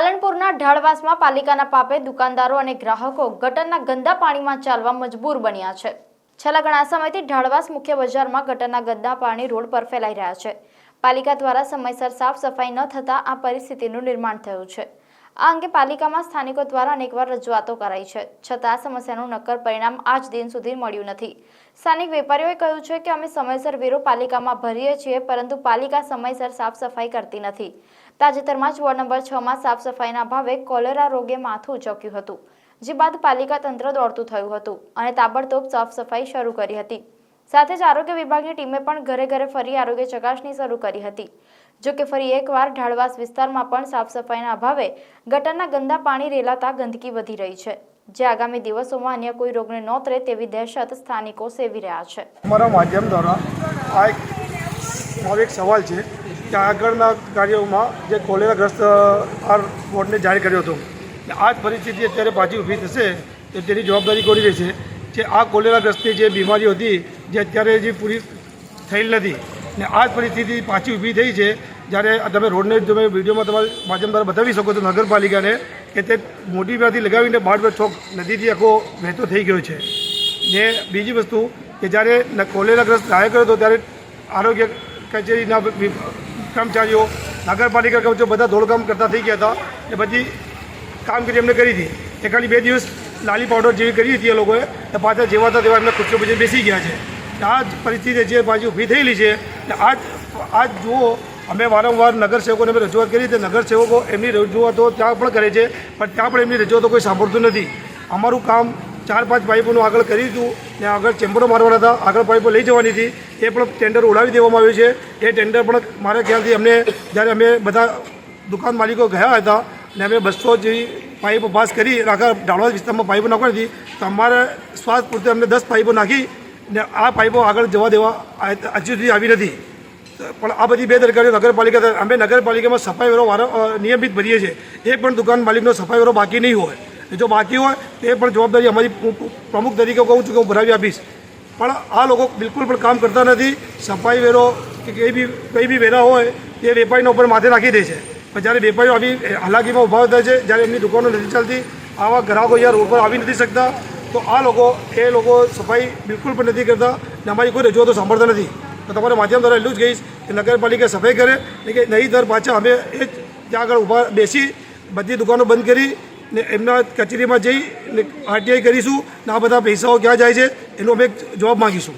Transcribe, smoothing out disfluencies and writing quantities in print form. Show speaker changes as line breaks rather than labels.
પાલનપુરના ઢાળવાસમાં પાલિકાના પાપે દુકાનદારો અને ગ્રાહકો ગટરના ગંદા પાણીમાં ચાલવા મજબૂર બન્યા છે। છેલ્લા ઘણા સમયથી ઢાળવાસ મુખ્ય બજારમાં ગટરના ગંદા પાણી રોડ પર ફેલાઈ રહ્યા છે। પાલિકા દ્વારા સમયસર સાફ સફાઈ ન થતા આ પરિસ્થિતિનું નિર્માણ થયું છે। આ અંગે પાલિકામાં સ્થાનિકો દ્વારા અનેકવાર રજૂઆતો કરાઈ છે, છતાં આ સમસ્યાનું નક્કર પરિણામ આજ દિન સુધી મળ્યું નથી। સ્થાનિક વેપારીઓએ કહ્યું છે કે અમે સમયસર વેરો પાલિકામાં ભરીએ છીએ, પરંતુ પાલિકા સમયસર સાફ સફાઈ કરતી નથી। તાજેતરમાં જ વોર્ડ નંબર 6માં સાફ સફાઈના અભાવે કોલેરા રોગે માથું ઉચક્યું હતું, જે બાદ પાલિકા તંત્ર દોડતું થયું હતું અને તાબડતોબ સાફ સફાઈ શરૂ કરી હતી। સાથે જ આરોગ્ય વિભાગની ટીમે પણ ઘરે ઘરે ફરી આરોગ્ય ચકાસણી શરૂ કરી હતી। જો કે ફરી એકવાર ઢાળવાસ વિસ્તારમાં પણ સાફ સફાઈના અભાવે ગટરના ગંદા પાણી રેલાતા ગંદકી વધી રહી છે, જે આગામી દિવસોમાં અન્ય કોઈ રોગને નોતરે તેવી દહેશત સ્થાનિકો સેવી રહ્યા છે।
અમારા માધ્યમ દ્વારા આ એક સવાલ છે કે આગળના કાર્યોમાં જે કોલેરાગ્રસ્ત આ વોર્ડને જાહેર કર્યો હતો, આ જ પરિસ્થિતિ અત્યારે પાછી ઊભી થશે તો તેની જવાબદારી કોની રહેશે? જે આ કોલેરાગ્રસ્તની જે બીમારીઓ હતી જે અત્યારે જે પૂરી થયેલ નથી ને આ જ પરિસ્થિતિ પાછી ઊભી થઈ છે। જ્યારે તમે રોડને તમે વિડીયોમાં તમારા માધ્યમ દ્વારા બતાવી શકો છો નગરપાલિકાને કે તે મોટીમાંથી લગાવીને બાળ ચોક નદીથી આખો વહેતો થઈ ગયો છે। ને બીજી વસ્તુ કે જ્યારે કોલેરાગ્રસ્ત જાહેર કર્યો હતો ત્યારે આરોગ્ય કચેરીના કર્મચારીઓ નગરપાલિકા કર્મચારીઓ બધા દોડકામ કરતા થઈ ગયા હતા એ બધી કામગીરી એમને કરી હતી। એ ખાલી 2 દિવસ લાલી પાવડર જેવી કરી હતી એ લોકોએ, તો પાછા જેવા હતા તેવા એમને ખુરશીઓ પછી બેસી ગયા છે। આ જ પરિસ્થિતિ જે પાછી ઊભી થયેલી છે ને આજ જુઓ, અમે વારંવાર નગરસેવકોને અમે રજૂઆત કરી હતી। નગરસેવકો એમની રજૂઆતો ત્યાં પણ કરે છે, પણ ત્યાં પણ એમની રજૂઆતો કોઈ સાંભળતું નથી। અમારું કામ 4-5 પાઇપોનું આગળ કર્યું હતું ને આગળ ચેમ્બરો મારવાના હતા, આગળ પાઇપો લઈ જવાની હતી, એ પણ ટેન્ડર ઉડાવી દેવામાં આવ્યું છે। એ ટેન્ડર પણ મારા ખ્યાલથી અમને જ્યારે અમે બધા દુકાન માલિકો ગયા હતા ને અમે 200 જેવી પાઇપો પાસ કરી આખા ઢાળવાસ વિસ્તારમાં પાઇપો નાખવાની હતી, તો અમારે સ્વાર્થ પૂરતે અમને 10 પાઇપો નાખી ને આ પાઇપો આગળ જવા દેવા હજુ સુધી આવી નથી। પણ આ બધી બેદરકારીઓ નગરપાલિકા, અમે નગરપાલિકામાં સફાઈ વેરો નિયમિત ભરીએ છીએ, એ પણ દુકાન માલિકનો સફાઈ વેરો બાકી નહીં હોય। જો બાકી હોય તે પણ જવાબદારી અમારી પ્રમુખ તરીકે કહું છું કે હું ભરાવી આપીશ, પણ આ લોકો બિલકુલ પણ કામ કરતા નથી। સફાઈ વેરો કે કઈ બી વેરા હોય તે વેપારીના ઉપર માથે નાખી દે છે, પણ જ્યારે વેપારીઓ આવી હાલાકીમાં ઊભા થાય છે, જ્યારે એમની દુકાનો નથી ચાલતી, આવા ગ્રાહકો યાર રોડ પર આવી નથી શકતા, તો આ લોકો સફાઈ બિલકુલ પણ નથી કરતા ને અમારી કોઈ રજૂઆતો સાંભળતા નથી। તો તમારા માધ્યમ દ્વારા એટલું જ કહીશ કે નગરપાલિકા સફાઈ કરે કે નહીં, દર પાછા અમે એ જ ત્યાં આગળ ઊભા બેસી બધી દુકાનો બંધ કરી ને એમના કચેરીમાં જઈ RTI કરીશું ને આ બધા પૈસાઓ ક્યાં જાય છે એનો અમે જવાબ માગીશું।